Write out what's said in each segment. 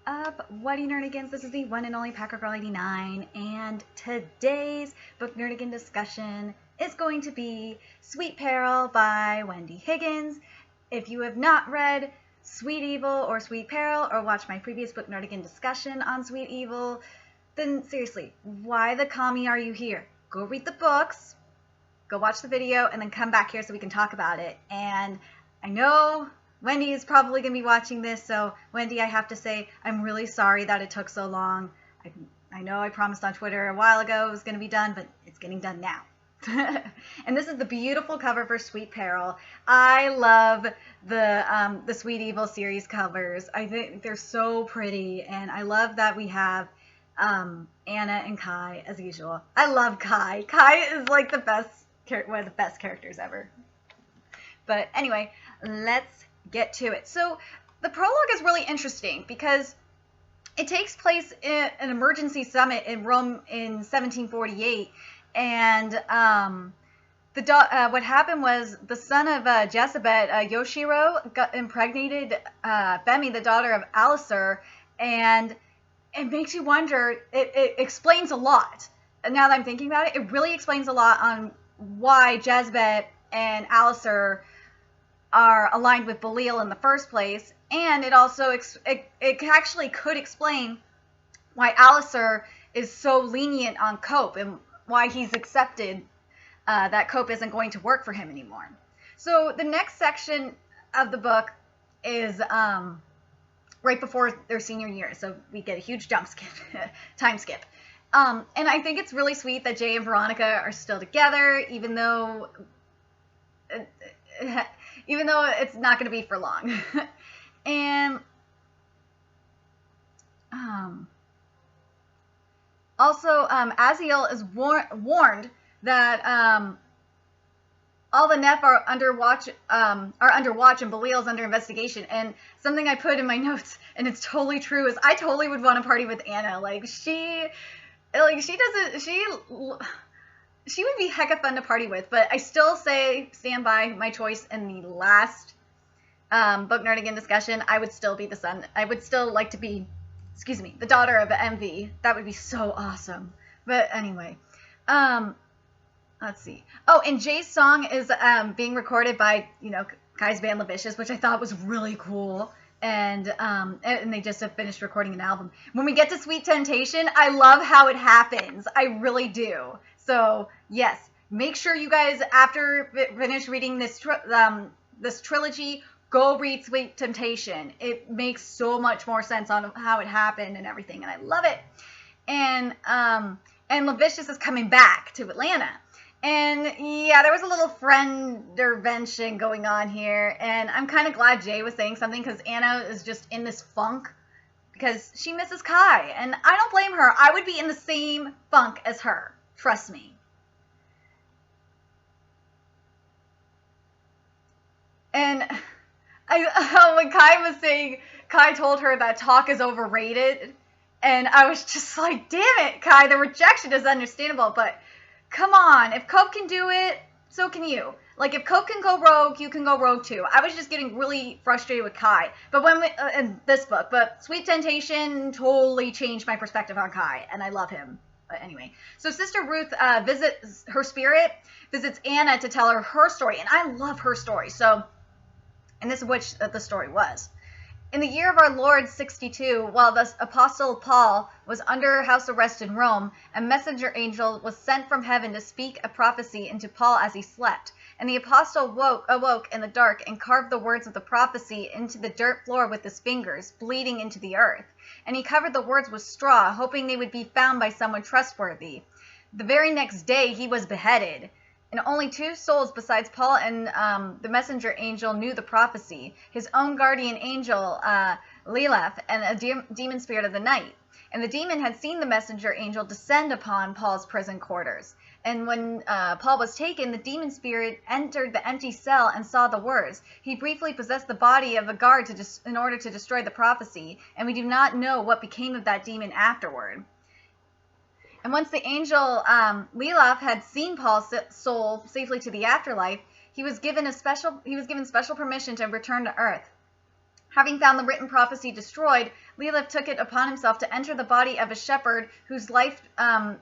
up, Wendy Nerdigans? This is the one and only Packer Girl 89, and today's book nerdigan discussion is going to be Sweet Peril by Wendy Higgins. If you have not read Sweet Evil or Sweet Peril, or watched my previous book nerdigan discussion on Sweet Evil, then seriously, why the commie are you here? Go read the books, go watch the video, and then come back here so we can talk about it. And I know Wendy is probably going to be watching this, so Wendy, I have to say I'm really sorry that it took so long. I know I promised on Twitter a while ago it was going to be done, but it's getting done now. And this is the beautiful cover for Sweet Peril. I love the Sweet Evil series covers. I think they're so pretty, and I love that we have Anna and Kai as usual. I love Kai. Kai is like one of the best characters ever. But anyway, let's get to it. So the prologue is really interesting because it takes place in an emergency summit in Rome in 1748, and what happened was the son of Jezebel, Yoshiro, impregnated Bemi, the daughter of Alisur, and it makes you wonder. It explains a lot. And now that I'm thinking about it, it really explains a lot on why Jezebel and Alisur are aligned with Belial in the first place, and it also it actually could explain why Alisur is so lenient on Cope and why he's accepted that Cope isn't going to work for him anymore. So the next section of the book is right before their senior year, so we get a huge time skip. And I think it's really sweet that Jay and Veronica are still together, even though it's not going to be for long. And also, Aziel is warned that all the Neff are under watch, and Belial's under investigation. And something I put in my notes, and it's totally true, is I totally would want to party with Anna. She would be hecka fun to party with, but I still stand by my choice in the last book nerdigan discussion. I would still be I would still like to be, the daughter of MV. That would be so awesome. But anyway, let's see. Oh, and Jay's song is being recorded by, Kai's band Lavicious, which I thought was really cool. And they just have finished recording an album. When we get to Sweet Temptation, I love how it happens. I really do. So yes, make sure you guys, after finish reading this trilogy, go read Sweet Temptation. It makes so much more sense on how it happened and everything, and I love it. And Lavicious is coming back to Atlanta. And yeah, there was a little friend intervention going on here, and I'm kind of glad Jay was saying something, because Anna is just in this funk because she misses Kai, and I don't blame her. I would be in the same funk as her. Trust me. And when Kai was saying, Kai told her that talk is overrated, and I was just like, damn it, Kai, the rejection is understandable, but come on, if Cope can do it, so can you. Like, if Cope can go rogue, you can go rogue too. I was just getting really frustrated with Kai, but in this book, but Sweet Temptation totally changed my perspective on Kai, and I love him. But anyway, so Sister Ruth visits Anna to tell her story, and I love her story. So, and this is which the story was. In the year of our Lord 62, while the Apostle Paul was under house arrest in Rome, a messenger angel was sent from heaven to speak a prophecy into Paul as he slept. And the apostle awoke in the dark and carved the words of the prophecy into the dirt floor with his fingers, bleeding into the earth. And he covered the words with straw, hoping they would be found by someone trustworthy. The very next day he was beheaded. And only two souls besides Paul and the messenger angel knew the prophecy, his own guardian angel, Lilith, and a demon spirit of the night. And the demon had seen the messenger angel descend upon Paul's prison quarters. And when Paul was taken, the demon spirit entered the empty cell and saw the words. He briefly possessed the body of a guard in order to destroy the prophecy, and we do not know what became of that demon afterward. And once the angel Lilith had seen Paul's soul safely to the afterlife, he was given special permission to return to earth. Having found the written prophecy destroyed, Lilith took it upon himself to enter the body of a shepherd whose life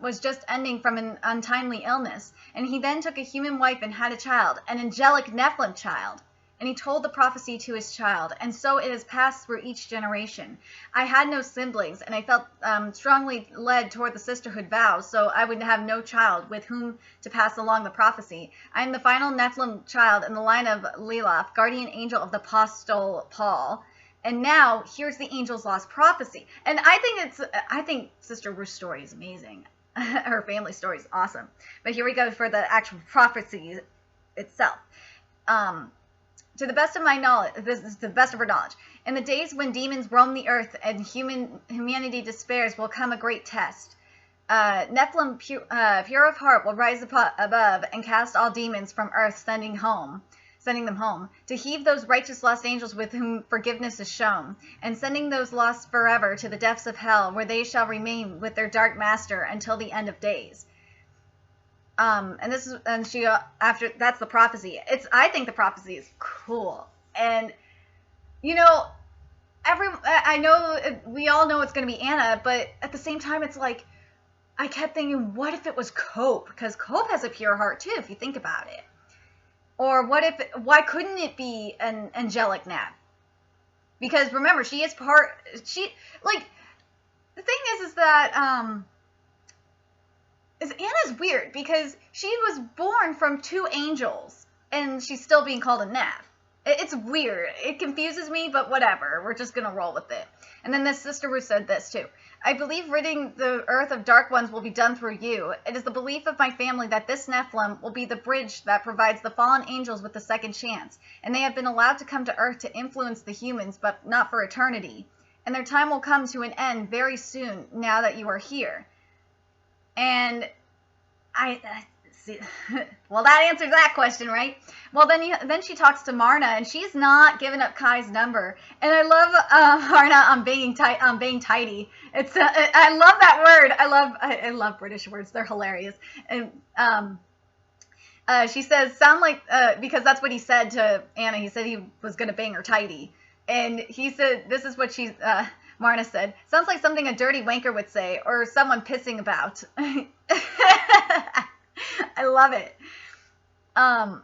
was just ending from an untimely illness. And he then took a human wife and had a child, an angelic Nephilim child. And he told the prophecy to his child, and so it has passed through each generation. I had no siblings, and I felt strongly led toward the sisterhood vows, so I would have no child with whom to pass along the prophecy. I am the final Nephilim child in the line of Lilith, guardian angel of the Apostle Paul. And now, here's the angel's lost prophecy. And I think Sister Ruth's story is amazing. Her family story is awesome. But here we go for the actual prophecy itself. To the best of my knowledge, this is to the best of her knowledge, in the days when demons roam the earth and humanity despairs will come a great test. Nephilim, pure of heart, will rise above and cast all demons from earth, sending them home, to heave those righteous lost angels with whom forgiveness is shown, and sending those lost forever to the depths of hell, where they shall remain with their dark master until the end of days. That's the prophecy. I think the prophecy is cool. And, you know, I know, we all know it's going to be Anna, but at the same time, it's like, I kept thinking, what if it was Cope? Because Cope has a pure heart too, if you think about it. Or why couldn't it be an angelic Nat? Because remember, the thing is that, Anna's weird because she was born from two angels and she's still being called a Nav. It's weird. It confuses me, but whatever. We're just going to roll with it. And then this Sister Ruth said this too. I believe ridding the earth of dark ones will be done through you. It is the belief of my family that this Nephilim will be the bridge that provides the fallen angels with the second chance. And they have been allowed to come to earth to influence the humans, but not for eternity. And their time will come to an end very soon now that you are here. And I see. Well, that answers that question, right? Well, then she talks to Marna, and she's not giving up Kai's number. And I love Marna on being tidy. It's I love that word. I love British words. They're hilarious. And she says, sound like because that's what he said to Anna. He said he was gonna bang her tidy, and he said this is what she's. Marna said, sounds like something a dirty wanker would say, or someone pissing about. I love it. And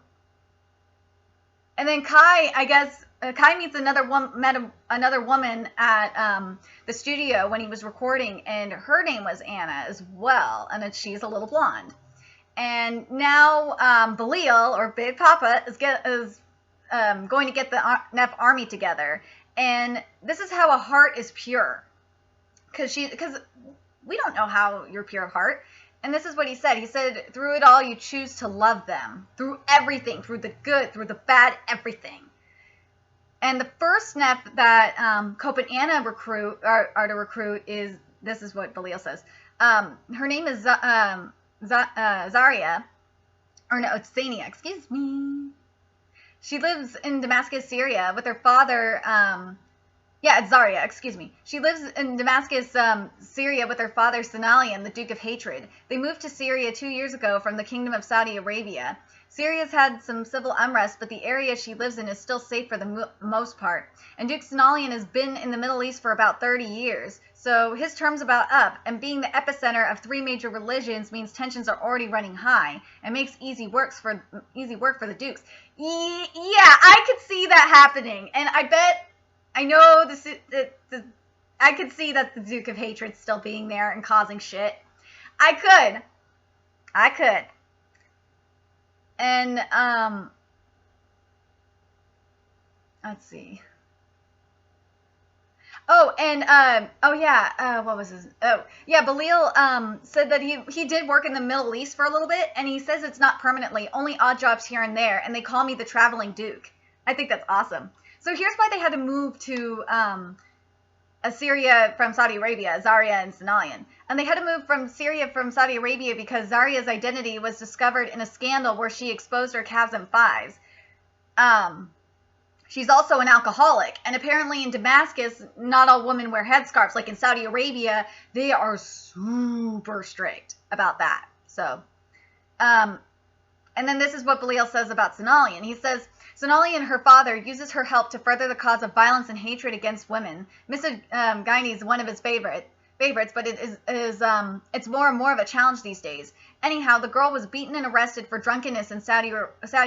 then Kai, I guess, Kai meets another woman at the studio when he was recording, and her name was Anna as well, and that she's a little blonde. And now Belial, or Big Papa, is going to get the Nep army together. And this is how a heart is pure. Because we don't know how you're pure of heart. And this is what he said. He said, through it all, you choose to love them. Through everything. Through the good, through the bad, everything. And the first Nep that Cope and Anna are to recruit is, this is what Belial says. Her name is Zaria. Or no, it's Zania, excuse me. She lives in Damascus, Syria, with her father. It's Zaria, excuse me. She lives in Damascus, Syria, with her father, Sinalian, the Duke of Hatred. They moved to Syria 2 years ago from the Kingdom of Saudi Arabia. Syria's had some civil unrest, but the area she lives in is still safe for the most part. And Duke Sinalian has been in the Middle East for about 30 years. So his term's about up, and being the epicenter of 3 major religions means tensions are already running high, and makes easy work for the Dukes. Yeah, I could see that happening, and I could see that the Duke of Hatred still being there and causing shit. I could. And, let's see. Oh, and, what was his, Belial, said that he did work in the Middle East for a little bit, and he says it's not permanently, only odd jobs here and there, and they call me the traveling Duke. I think that's awesome. So here's why they had to move to, Syria from Saudi Arabia, Zaria and Sinalian. And they had to move from Syria from Saudi Arabia because Zaria's identity was discovered in a scandal where she exposed her calves and thighs. She's also an alcoholic, and apparently in Damascus, not all women wear headscarves. Like in Saudi Arabia, they are super strict about that. So, and then this is what Belial says about Sinalian. He says, Sonali and her father uses her help to further the cause of violence and hatred against women. Mr. Guiney is one of his favorites, but it's more and more of a challenge these days. Anyhow, the girl was beaten and arrested for drunkenness in Saudi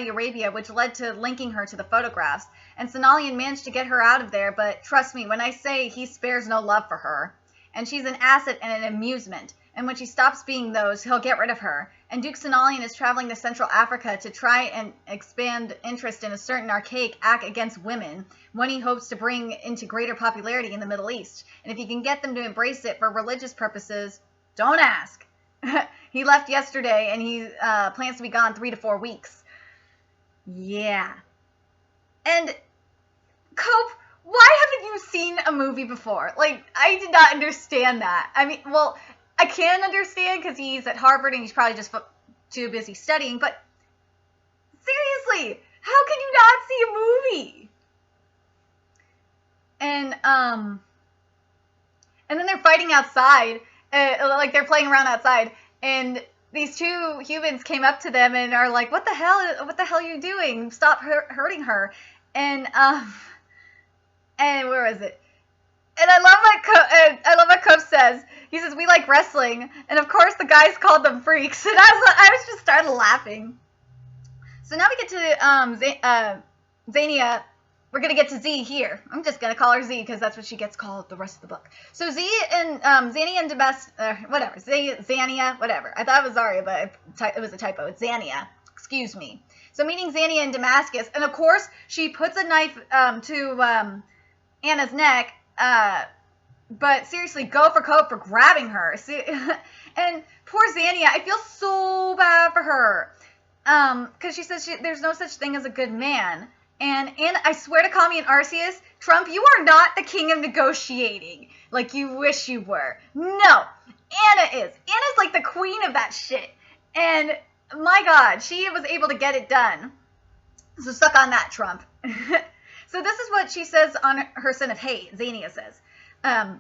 Arabia, which led to linking her to the photographs. And Sonali managed to get her out of there, but trust me when I say he spares no love for her. And she's an asset and an amusement. And when she stops being those, he'll get rid of her. And Duke Sonalian is traveling to Central Africa to try and expand interest in a certain archaic act against women, one he hopes to bring into greater popularity in the Middle East. And if he can get them to embrace it for religious purposes, don't ask. He left yesterday, and he plans to be gone 3 to 4 weeks. Yeah. And, Cope, why haven't you seen a movie before? Like, I did not understand that. I mean, well, I can understand because he's at Harvard and he's probably just too busy studying, but seriously, how can you not see a movie? And then they're fighting outside, like they're playing around outside, and these two humans came up to them and are like, what the hell are you doing? Stop hurting her. And where is it? And I love what Cope says. He says, we like wrestling. And of course the guys called them freaks. And I was just started laughing. So now we get to Xania. We're going to get to Z here. I'm just going to call her Z because that's what she gets called the rest of the book. So Z and Xania and Xania, whatever. I thought it was Zarya, but it was a typo. It's Xania. Excuse me. So meeting Xania in Damascus. And of course, she puts a knife to Anna's neck. But seriously, go for Cope for grabbing her. See, and poor Xania, I feel so bad for her. Because she says there's no such thing as a good man. And I swear to Kami and Arceus, Trump, you are not the king of negotiating like you wish you were. No, Anna is. Anna's like the queen of that shit. And my God, she was able to get it done. So suck on that, Trump. So this is what she says on her Sin of Hate, Xania says. I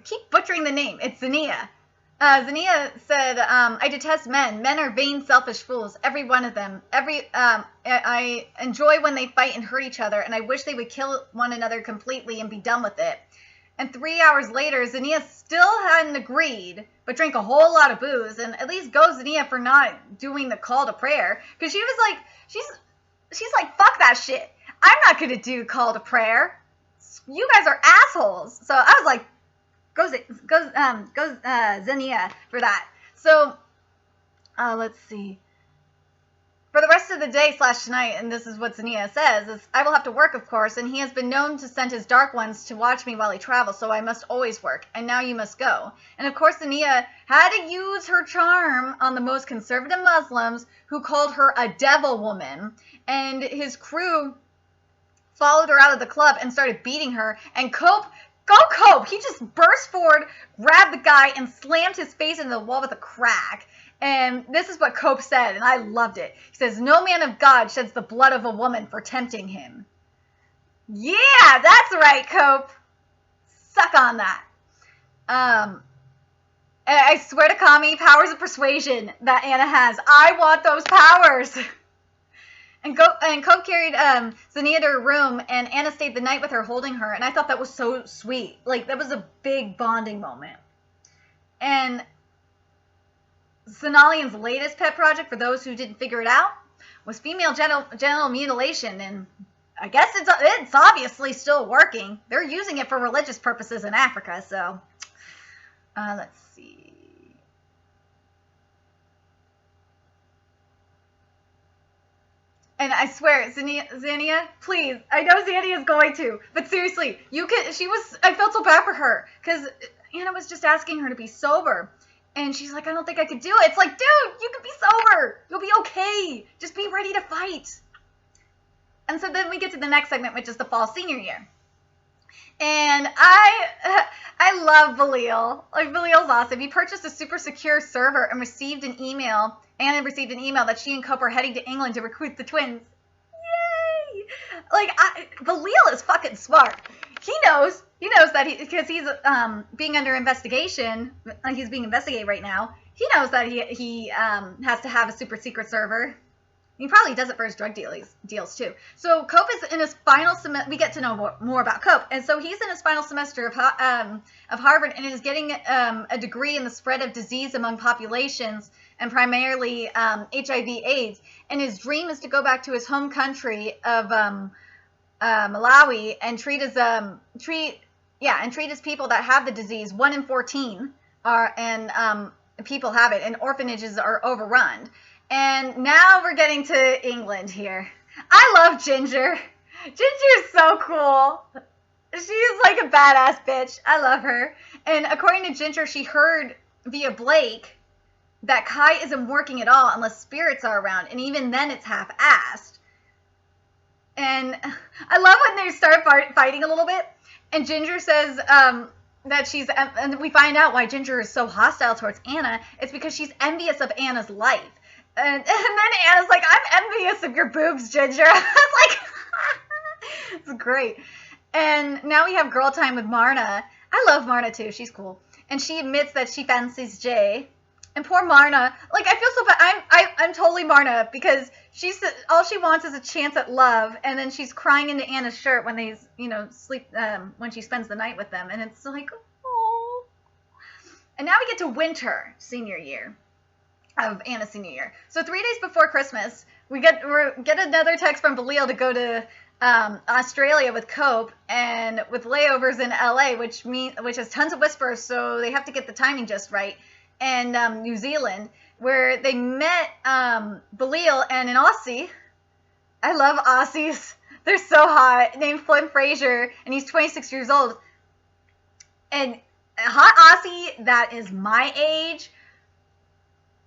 keep butchering the name. It's Xania. Xania said, I detest men. Men are vain, selfish fools. Every one of them. I enjoy when they fight and hurt each other, and I wish they would kill one another completely and be done with it. And 3 hours later, Xania still hadn't agreed, but drank a whole lot of booze, and at least go Xania for not doing the call to prayer. Because she was like, she's like, fuck that shit. I'm not going to do call to prayer. You guys are assholes. So I was like, go Xania for that. So, let's see. For the rest of the day / tonight, and this is what Xania says, is I will have to work, of course, and he has been known to send his dark ones to watch me while he travels, so I must always work, and now you must go. And of course, Xania had to use her charm on the most conservative Muslims who called her a devil woman, and his crew followed her out of the club and started beating her, and Cope, he just burst forward, grabbed the guy, and slammed his face into the wall with a crack. And this is what Cope said, and I loved it. He says, no man of God sheds the blood of a woman for tempting him. Yeah, that's right, Cope. Suck on that. And I swear to Kami, powers of persuasion that Anna has. I want those powers. And Cope carried Xania to her room, and Anna stayed the night with her, holding her. And I thought that was so sweet. Like, that was a big bonding moment. And Sonalian's latest pet project, for those who didn't figure it out, was female genital mutilation. And I guess it's obviously still working. They're using it for religious purposes in Africa. So, let's see. And I swear, Xania, please, I know Xania is going to, but seriously, I felt so bad for her, because Anna was just asking her to be sober, and she's like, I don't think I could do it. It's like, dude, you can be sober. You'll be okay. Just be ready to fight. And so then we get to the next segment, which is the fall senior year. And I love Belil. Like, Belil's awesome. He purchased a super secure server and received an email that she and Cope are heading to England to recruit the twins. Yay! Like, Belil is fucking smart. He knows that because he's being under investigation, like he's being investigated right now. He knows that he has to have a super secret server. He probably does it for his drug deals too. So Cope is in his final semester. We get to know more about Cope, and so he's in his final semester of Harvard, and is getting a degree in the spread of disease among populations, and primarily HIV/AIDS. And his dream is to go back to his home country of Malawi and treat his people that have the disease. 1 in 14 people have it, and orphanages are overrun. And now we're getting to England here. I love Ginger. Ginger is so cool. She's like a badass bitch. I love her. And according to Ginger, she heard via Blake that Kai isn't working at all unless spirits are around, and even then it's half-assed. And I love when they start fighting a little bit, and Ginger says that she's, and we find out why Ginger is so hostile towards Anna. It's because she's envious of Anna's life. And then Anna's like, I'm envious of your boobs, Ginger. I was like, it's great. And now we have girl time with Marna. I love Marna too. She's cool. And she admits that she fancies Jay. And poor Marna, like, I feel so bad. I'm totally Marna, because all she wants is a chance at love, and then she's crying into Anna's shirt when they, sleep, when she spends the night with them, and it's like, oh. And now we get to winter, senior year, of Anna's senior year. So 3 days before Christmas, we get another text from Belil to go to Australia with Cope, and with layovers in LA, which has tons of whispers, so they have to get the timing just right. And New Zealand, where they met Belil and an Aussie. I love Aussies. They're so hot. Named Flynn Fraser, and he's 26 years old. And a hot Aussie that is my age,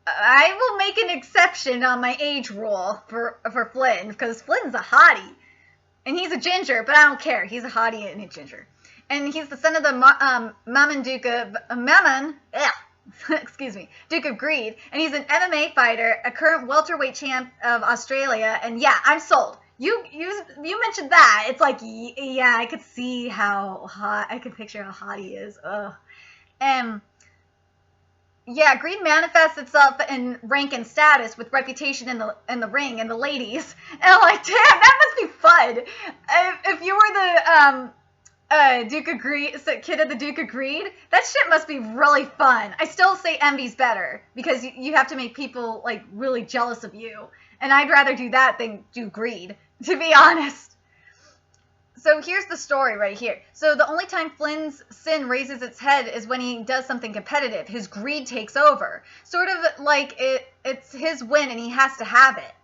I will make an exception on my age rule for Flynn, because Flynn's a hottie. And he's a ginger, but I don't care. He's a hottie and a ginger. And he's the son of the Mammon Duke of Duke of Greed, and he's an MMA fighter, a current welterweight champ of Australia, and yeah, I'm sold. You mentioned that. It's like, yeah, I could see how hot, I could picture how hot he is. Ugh. Yeah, greed manifests itself in rank and status, with reputation in the ring and the ladies. And I'm like, damn, that must be fun. If you were the Duke of Greed, kid of the Duke of Greed, that shit must be really fun. I still say envy's better, because you have to make people like really jealous of you, and I'd rather do that than do greed, to be honest. So here's the story right here. So the only time Flynn's sin raises its head is when he does something competitive. His greed takes over, sort of like it's his win and he has to have it.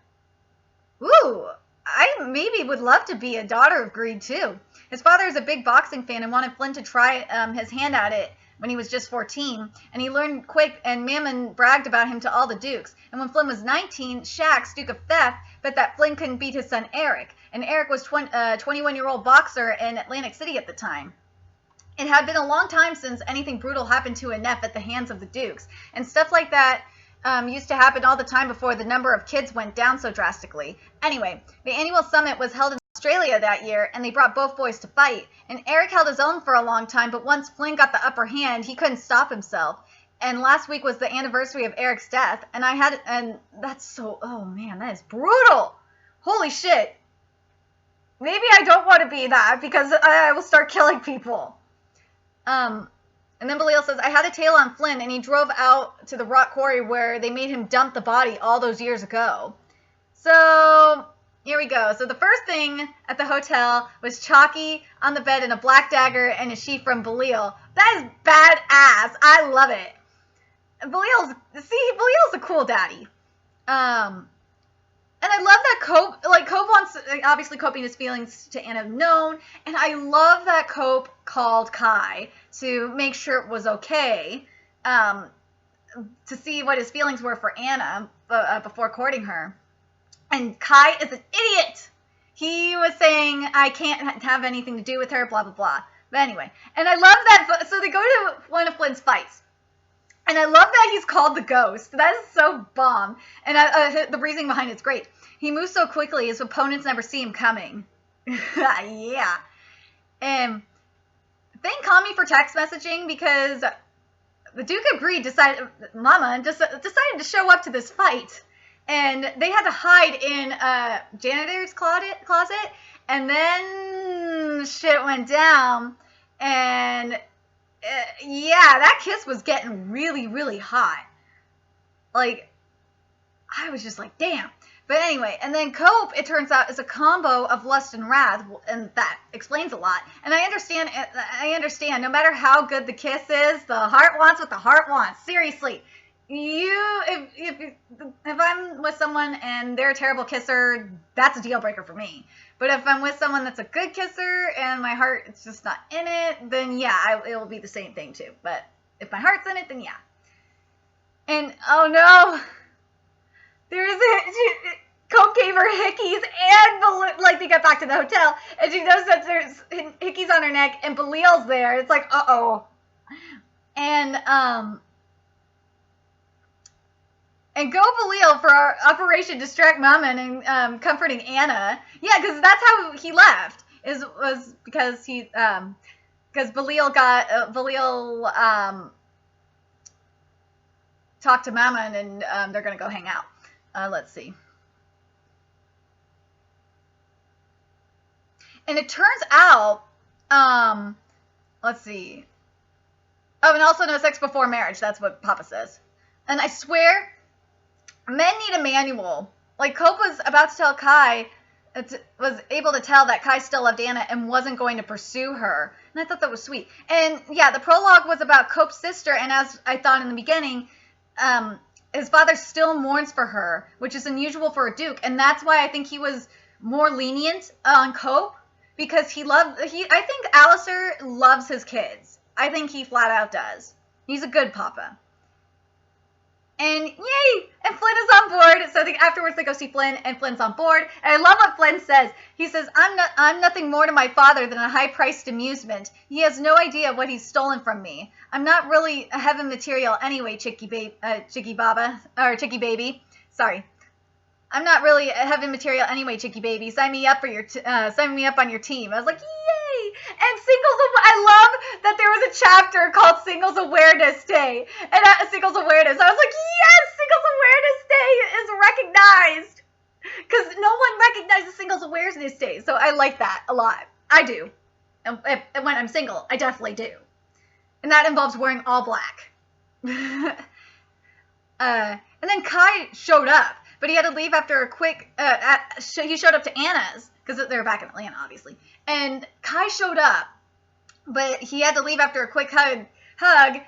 Ooh, I maybe would love to be a daughter of greed too. His father is a big boxing fan and wanted Flynn to try his hand at it when he was just 14, and he learned quick, and Mammon bragged about him to all the dukes. And when Flynn was 19, Shax, Duke of Theft, bet that Flynn couldn't beat his son Eric, and Eric was a 21-year-old boxer in Atlantic City at the time. It had been a long time since anything brutal happened to a Neff at the hands of the dukes, and stuff like that used to happen all the time before the number of kids went down so drastically. Anyway, the annual summit was held in Australia that year, and they brought both boys to fight. And Eric held his own for a long time, but once Flynn got the upper hand, he couldn't stop himself. And last week was the anniversary of Eric's death, and that's so, oh man, that is brutal. Holy shit. Maybe I don't want to be that, because I will start killing people. And then Belil says, I had a tail on Flynn, and he drove out to the rock quarry where they made him dump the body all those years ago. So here we go. So the first thing at the hotel was Chalky on the bed and a black dagger and a sheath from Belil. That is badass. I love it. Belil's a cool daddy. And I love that Cope wants, obviously coping his feelings to Anna known, and I love that Cope called Kai to make sure it was okay, to see what his feelings were for Anna before courting her. And Kai is an idiot. He was saying, I can't have anything to do with her, blah, blah, blah. But anyway, and I love that, so they go to one of Flynn's fights. And I love that he's called the Ghost. That is so bomb. And the reasoning behind it's great. He moves so quickly, his opponents never see him coming. Yeah. Thank Kami for text messaging, because the Duke of Greed decided to show up to this fight. And they had to hide in a janitor's closet, and then shit went down, and yeah, that kiss was getting really, really hot. Like, I was just like, damn. But anyway, and then cope, it turns out, is a combo of lust and wrath, and that explains a lot. And I understand, no matter how good the kiss is, the heart wants what the heart wants. Seriously. If I'm with someone and they're a terrible kisser, that's a deal breaker for me. But if I'm with someone that's a good kisser and my heart is just not in it, then yeah, it will be the same thing too. But if my heart's in it, then yeah. And oh no, Coke gave her hickeys and like they got back to the hotel and she knows that there's hickeys on her neck and Belil's there. It's like, uh-oh. And go Belil for our Operation Distract Mama and comforting Anna. Yeah, because that's how he left. Was because he because Belil talked to Mama and they're gonna go hang out. Let's see. And it turns out, let's see. Oh, and also no sex before marriage. That's what Papa says. And I swear, men need a manual. Like, Cope was about to tell Kai, was able to tell that Kai still loved Anna and wasn't going to pursue her. And I thought that was sweet. And yeah, the prologue was about Cope's sister, and as I thought in the beginning, his father still mourns for her, which is unusual for a Duke. And that's why I think he was more lenient on Cope, because I think Alistair loves his kids. I think he flat out does. He's a good papa. And yay! And Flynn is on board. So afterwards they go see Flynn, and Flynn's on board. And I love what Flynn says. He says, I'm nothing more to my father than a high-priced amusement. He has no idea what he's stolen from me. I'm not really a heaven material anyway, Chicky baby. Sorry. I'm not really a heaven material anyway, Chicky baby. Sign me up on your team. I was like, yay! And I love that there was a chapter called Singles Awareness Day. And Singles Awareness. I was like, yes, Singles Awareness Day is recognized. Because no one recognizes Singles Awareness Day. So I like that a lot. I do. And when I'm single, I definitely do. And that involves wearing all black. And then Kai showed up. But he had to leave after a quick, he showed up to Anna's, because they're back in Atlanta, obviously. And Kai showed up, but he had to leave after a quick hug,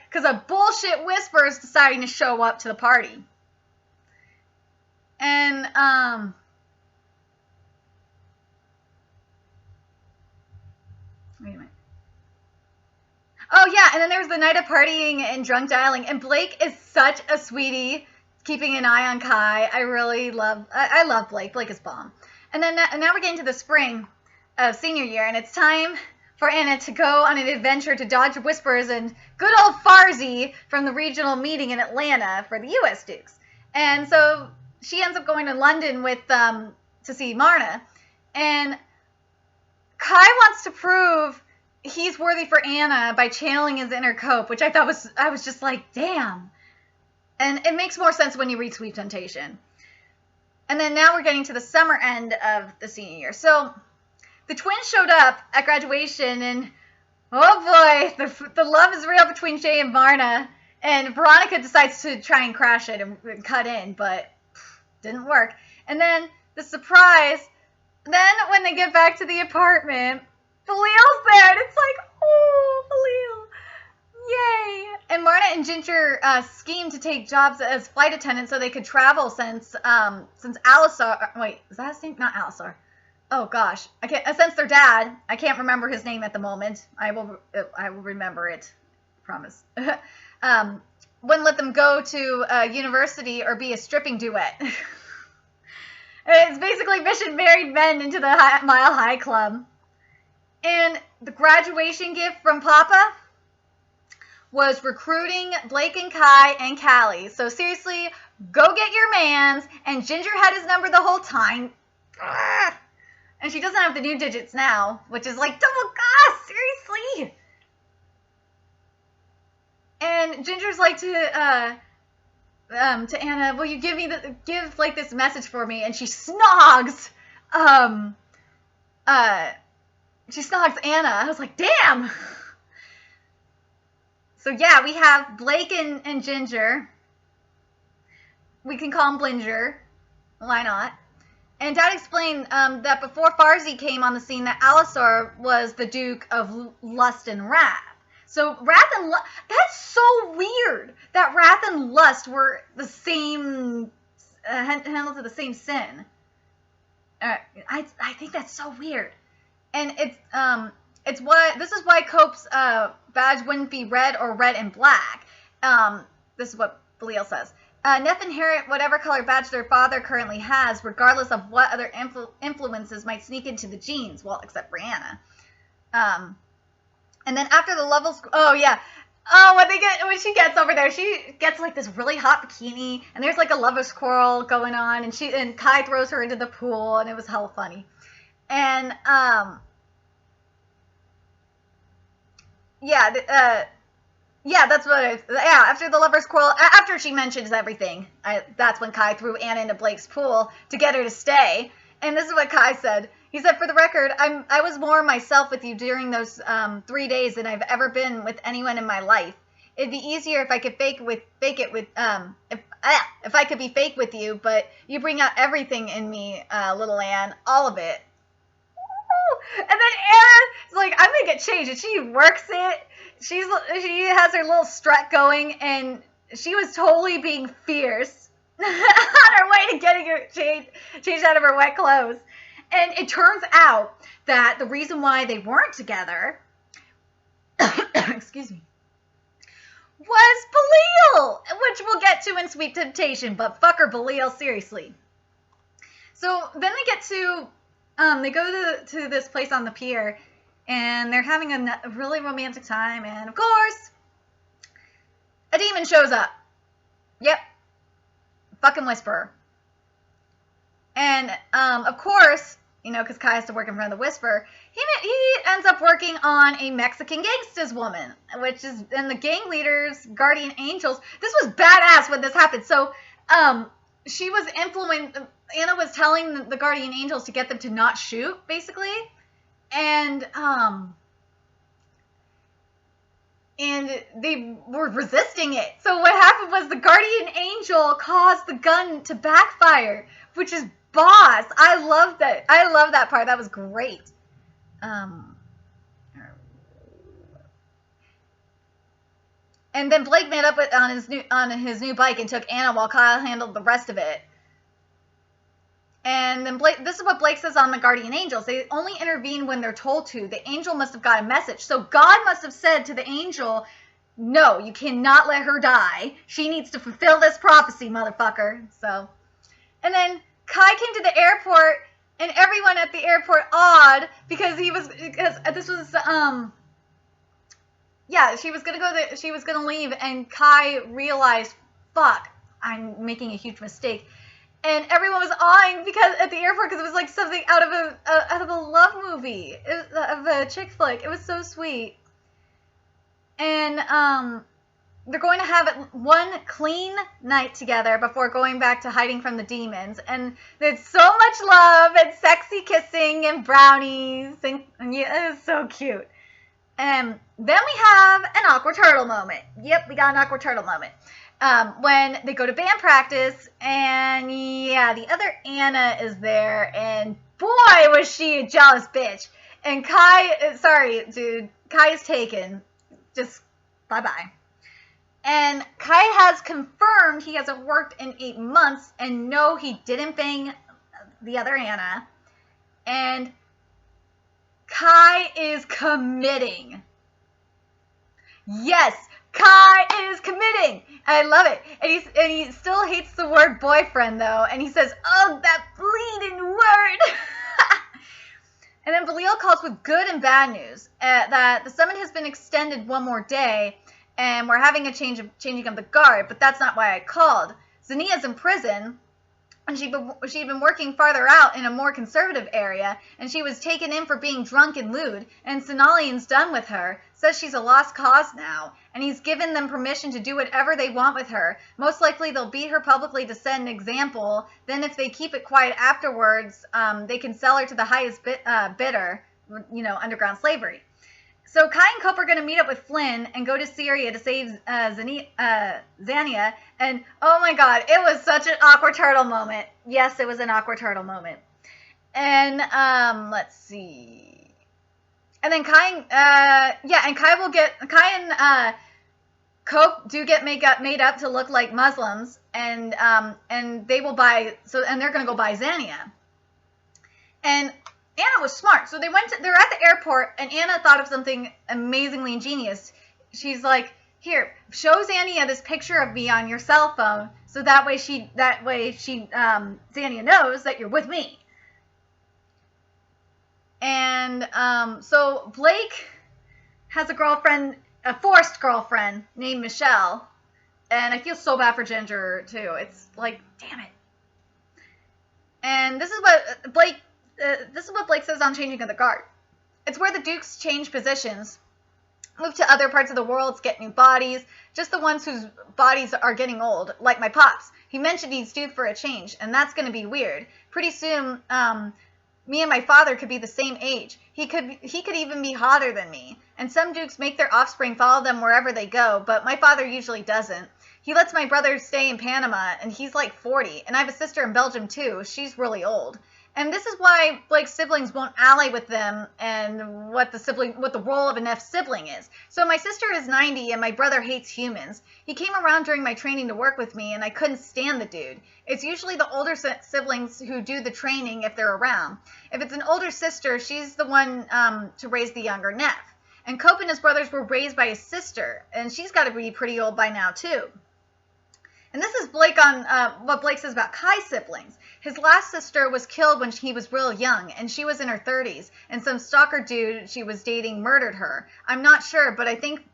because a bullshit Whisper is deciding to show up to the party. And, wait a minute. Oh, yeah, and then there was the night of partying and drunk dialing, and Blake is such a sweetie, keeping an eye on Kai. I love Blake. Blake is bomb. And then now we're getting to the spring of senior year, and it's time for Anna to go on an adventure to dodge Whispers and good old Farzi from the regional meeting in Atlanta for the U.S. Dukes. And so she ends up going to London with to see Marna, and Kai wants to prove he's worthy for Anna by channeling his inner Cope, which I was just like, damn. And it makes more sense when you read Sweet Temptation. And then now we're getting to the summer end of the senior year. So the twins showed up at graduation, and oh boy, the love is real between Shay and Varna. And Veronica decides to try and crash it and cut in, but didn't work. And then the surprise, then when they get back to the apartment, Belil's there, and it's like, oh, Belil. Yay! And Marna and Ginger schemed to take jobs as flight attendants so they could travel since Alisar. Wait, is that his name? Not Alisar. Oh gosh, since their dad, I can't remember his name at the moment. I will remember it. Promise. Wouldn't let them go to university or be a stripping duet. It's basically mission married men into the Mile High Club. And the graduation gift from Papa was recruiting Blake and Kai and Callie. So seriously, go get your mans. And Ginger had his number the whole time. And she doesn't have the new digits now, which is like, seriously. And Ginger's like to to Anna, will you give like this message for me? And she snogs, um, she snogs Anna. I was like, damn. So yeah, we have Blake and Ginger. We can call him Blinger. Why not? And Dad explained that before Farzi came on the scene, that Alisar was the Duke of Lust and Wrath. So Wrath and Lust, that's so weird that Wrath and Lust were the same, handled to the same sin. I think that's so weird. And it's why, this is why Cope's badge wouldn't be red or red and black. This is what Belial says. Neff inherit whatever color badge their father currently has, regardless of what other influences might sneak into the genes. Well, except Brianna. And then after the levels, oh yeah, when she gets over there, she gets like this really hot bikini, and there's like a lover's quarrel going on, and Kai throws her into the pool, and it was hella funny. And yeah, that's what after the lovers quarrel, after she mentions everything, that's when Kai threw Anna into Blake's pool to get her to stay. And this is what Kai said. He said, for the record, I was more myself with you during those 3 days than I've ever been with anyone in my life. It'd be easier if I could if I could be fake with you, but you bring out everything in me, little Anne, all of it. And then Anna's like, I'm gonna get changed, and she works it. She has her little strut going, and she was totally being fierce on her way to getting her changed out of her wet clothes. And it turns out that the reason why they weren't together, excuse me, was Belial, which we'll get to in Sweet Temptation. But fuck her, Belial, seriously. So then they get to they go to this place on the pier, and they're having a really romantic time, and of course, a demon shows up. Yep. Fucking Whisperer. And, of course, because Kai has to work in front of the Whisperer, he ends up working on a Mexican gangsta's woman, and the gang leaders, guardian angels. This was badass when this happened. So, she was Anna was telling the guardian angels to get them to not shoot, basically. And they were resisting it. So what happened was the guardian angel caused the gun to backfire, which is boss. I love that. I love that part. That was great. And then Blake made up on his new bike and took Anna while Kyle handled the rest of it. And then this is what Blake says on the guardian angels. They only intervene when they're told to. The angel must have got a message. So God must have said to the angel, no, you cannot let her die. She needs to fulfill this prophecy, motherfucker. So, and then Kai came to the airport, and everyone at the airport awed because this was she was gonna leave, and Kai realized, fuck, I'm making a huge mistake. And everyone was awing at the airport because it was like something out of a love movie, of a chick flick. It was so sweet. And they're going to have one clean night together before going back to hiding from the demons. And there's so much love and sexy kissing and brownies, and yeah, it was so cute. And then we have an awkward turtle moment. Yep, we got an awkward turtle moment. When they go to band practice, and yeah, the other Anna is there, and boy, was she a jealous bitch. And Kai is taken. Just bye-bye. And Kai has confirmed he hasn't worked in 8 months, and no, he didn't bang the other Anna. And Kai is committing. Yes, Kai is committing. I love it. And he still hates the word boyfriend, though. And he says, oh, that bleeding word. And then Belial calls with good and bad news. That the summon has been extended one more day. And we're having a changing of the guard. But that's not why I called. Zania's in prison. and she'd been working farther out in a more conservative area, and she was taken in for being drunk and lewd, and Sonalian's done with her, says she's a lost cause now, and he's given them permission to do whatever they want with her. Most likely they'll beat her publicly to set an example, then if they keep it quiet afterwards, they can sell her to the highest bidder, underground slavery. So Kai and Cope are going to meet up with Flynn and go to Syria to save Xania. And oh my god, it was such an awkward turtle moment. Yes, it was an awkward turtle moment. And let's see. And then Kai and Cope do get made up to look like Muslims, and they will buy. And they're going to go buy Xania. And Anna was smart. So they're at the airport, and Anna thought of something amazingly ingenious. She's like, here, show Xania this picture of me on your cell phone, so that way Xania knows that you're with me. And so Blake has a forced girlfriend named Michelle, and I feel so bad for Ginger too. It's like, damn it. And this is what Blake says on Changing of the Guard. It's where the Dukes change positions, move to other parts of the world, get new bodies, just the ones whose bodies are getting old, like my pops. He mentioned he's due for a change, and that's going to be weird. Pretty soon, me and my father could be the same age. He could even be hotter than me. And some Dukes make their offspring follow them wherever they go, but my father usually doesn't. He lets my brother stay in Panama, and he's like 40, and I have a sister in Belgium too. She's really old. And this is why Blake's siblings won't ally with them, and what the role of an F-sibling is. So my sister is 90, and my brother hates humans. He came around during my training to work with me, and I couldn't stand the dude. It's usually the older siblings who do the training if they're around. If it's an older sister, she's the one to raise the younger Neff. And Cope and his brothers were raised by his sister, and she's got to be pretty old by now too. And this is Blake on what Blake says about Kai's siblings. His last sister was killed when he was real young, and she was in her 30s, and some stalker dude she was dating murdered her. I'm not sure, but I think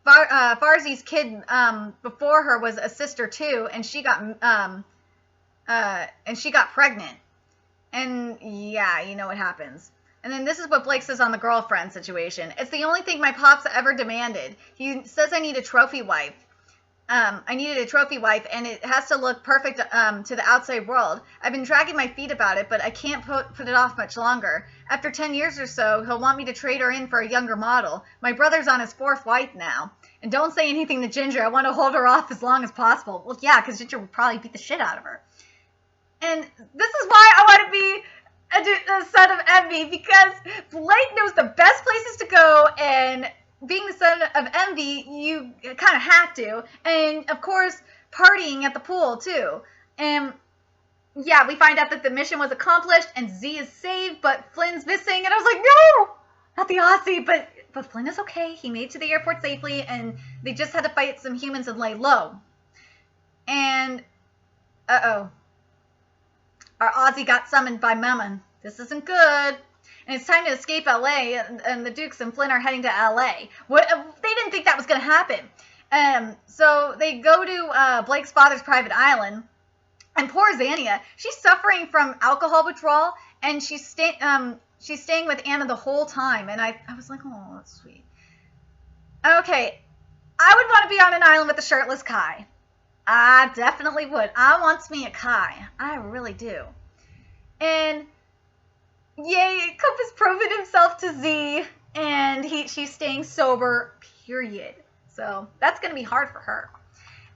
Farzi's kid before her was a sister too, and she got pregnant. And yeah, you know what happens. And then this is what Blake says on the girlfriend situation. It's the only thing my pops ever demanded. He says I need a trophy wife. I needed a trophy wife, and it has to look perfect to the outside world. I've been dragging my feet about it, but I can't put it off much longer. After 10 years or so, he'll want me to trade her in for a younger model. My brother's on his 4th wife now. And don't say anything to Ginger. I want to hold her off as long as possible. Well, yeah, because Ginger would probably beat the shit out of her. And this is why I want to be a son of Envy, because Blake knows the best places to go, and being the son of Envy, you kind of have to. And, of course, partying at the pool, too. And, yeah, we find out that the mission was accomplished, and Z is saved, but Flynn's missing. And I was like, no! Not the Aussie, but Flynn is okay. He made it to the airport safely, and they just had to fight some humans and lay low. And, uh-oh. Our Aussie got summoned by Mammon. This isn't good. And it's time to escape L.A., and the Dukes and Flynn are heading to L.A. They didn't think that was going to happen. So they go to Blake's father's private island, and poor Xania, she's suffering from alcohol withdrawal, and she's staying with Anna the whole time. And I was like, oh, that's sweet. Okay, I would want to be on an island with a shirtless Kai. I definitely would. I wants me a Kai. I really do. And yay, Cope has proven himself to Z, and she's staying sober, period. So that's going to be hard for her.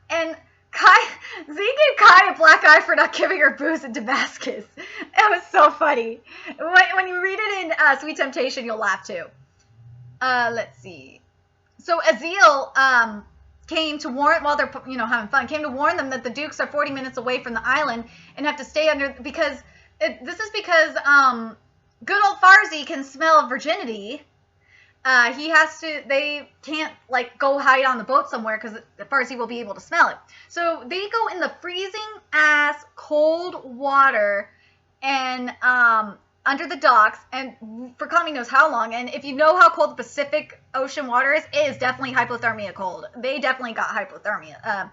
And Z gave Kai a black eye for not giving her booze in Damascus. It was so funny. When you read it in Sweet Temptation, you'll laugh too. Let's see. So Azil came to warn, while they're having fun, came to warn them that the Dukes are 40 minutes away from the island and have to stay under, because good old Farzi can smell virginity. They can't go hide on the boat somewhere because Farzi will be able to smell it. So they go in the freezing ass cold water and under the docks, and for God knows how long. And if you know how cold the Pacific Ocean water is, it is definitely hypothermia cold. They definitely got hypothermia.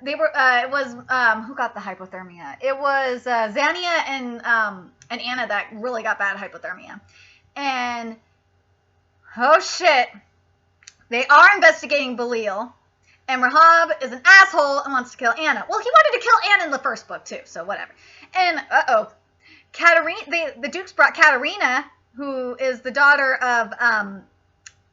they were, it was, who got the hypothermia? It was, Xania and Anna that really got bad hypothermia. And, oh shit, they are investigating Peril, and Rahab is an asshole and wants to kill Anna. Well, he wanted to kill Anna in the first book, too, so whatever. And, Katerina, the Dukes brought Katerina, who is the daughter of,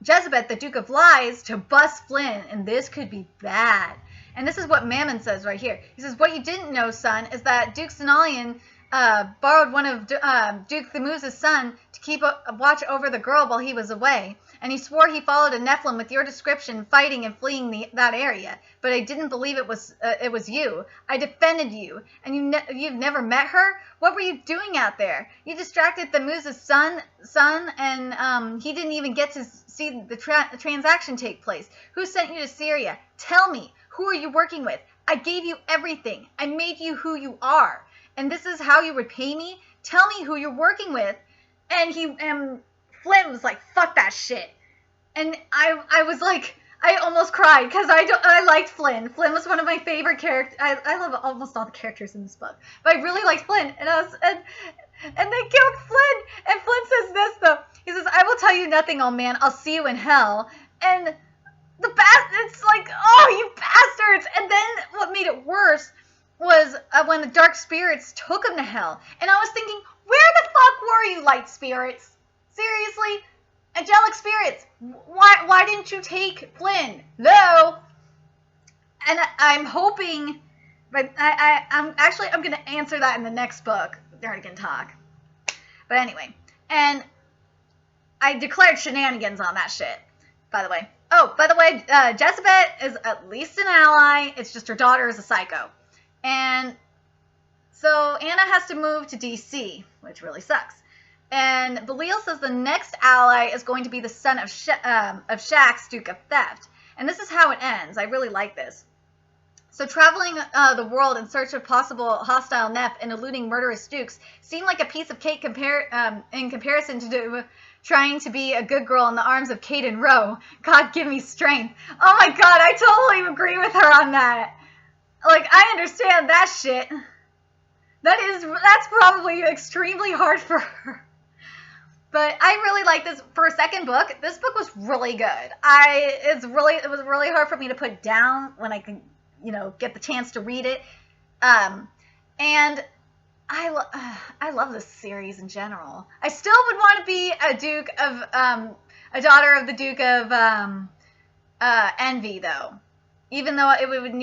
Jezebel, the Duke of Lies, to bust Flynn, and this could be bad. And this is what Mammon says right here. He says, what you didn't know, son, is that Duke Cenalion borrowed one of Duke Thamu's son to keep a watch over the girl while he was away. And he swore he followed a Nephilim with your description, fighting and fleeing that area. But I didn't believe it was you. I defended you. And you've never met her? What were you doing out there? You distracted Thamu's son, and he didn't even get to see the transaction take place. Who sent you to Syria? Tell me. Who are you working with? I gave you everything. I made you who you are. And this is how you repay me? Tell me who you're working with. And Flynn was like, fuck that shit. And I was like, I almost cried because I liked Flynn. Flynn was one of my favorite characters. I love almost all the characters in this book, but I really liked Flynn. And and they killed Flynn. And Flynn says this though. He says, I will tell you nothing, old man. I'll see you in hell. And it's like, oh, you bastards. And then what made it worse was when the dark spirits took him to hell. And I was thinking, where the fuck were you, light spirits? Seriously? Angelic spirits, why didn't you take Flynn? No. And I'm hoping, but I'm going to answer that in the next book, Nerdigan Talk. But anyway, and I declared shenanigans on that shit, by the way. Oh, by the way, Jezebel is at least an ally. It's just her daughter is a psycho. And so Anna has to move to DC, which really sucks. And Belial says the next ally is going to be the son of Shaxx, Duke of Theft. And this is how it ends. I really like this. So traveling the world in search of possible hostile Nep and eluding murderous dukes seemed like a piece of cake in comparison to trying to be a good girl in the arms of Caden Rowe. God, give me strength. Oh my God, I totally agree with her on that. Like, I understand that shit. That's probably extremely hard for her. But I really like this for a second book. This book was really good. It was really hard for me to put down when I could, get the chance to read it. And I love this series in general. I still would want to be a daughter of the Duke of Envy, though. Even though it would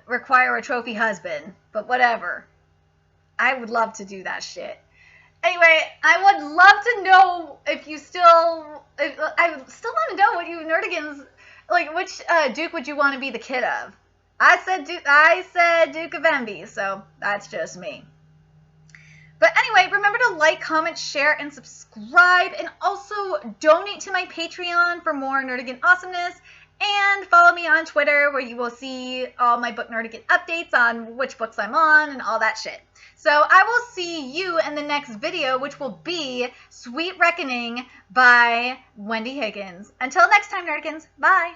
require a trophy husband. But whatever. I would love to do that shit. Anyway, I would love to know if you I still want to know what you Nerdigans, like, which Duke would you want to be the kid of? I said Duke of Envy, so that's just me. But anyway, remember to like, comment, share, and subscribe, and also donate to my Patreon for more Nerdigan awesomeness, and follow me on Twitter where you will see all my book Nerdigan updates on which books I'm on and all that shit. So I will see you in the next video, which will be Sweet Reckoning by Wendy Higgins. Until next time, Nerdigans, bye!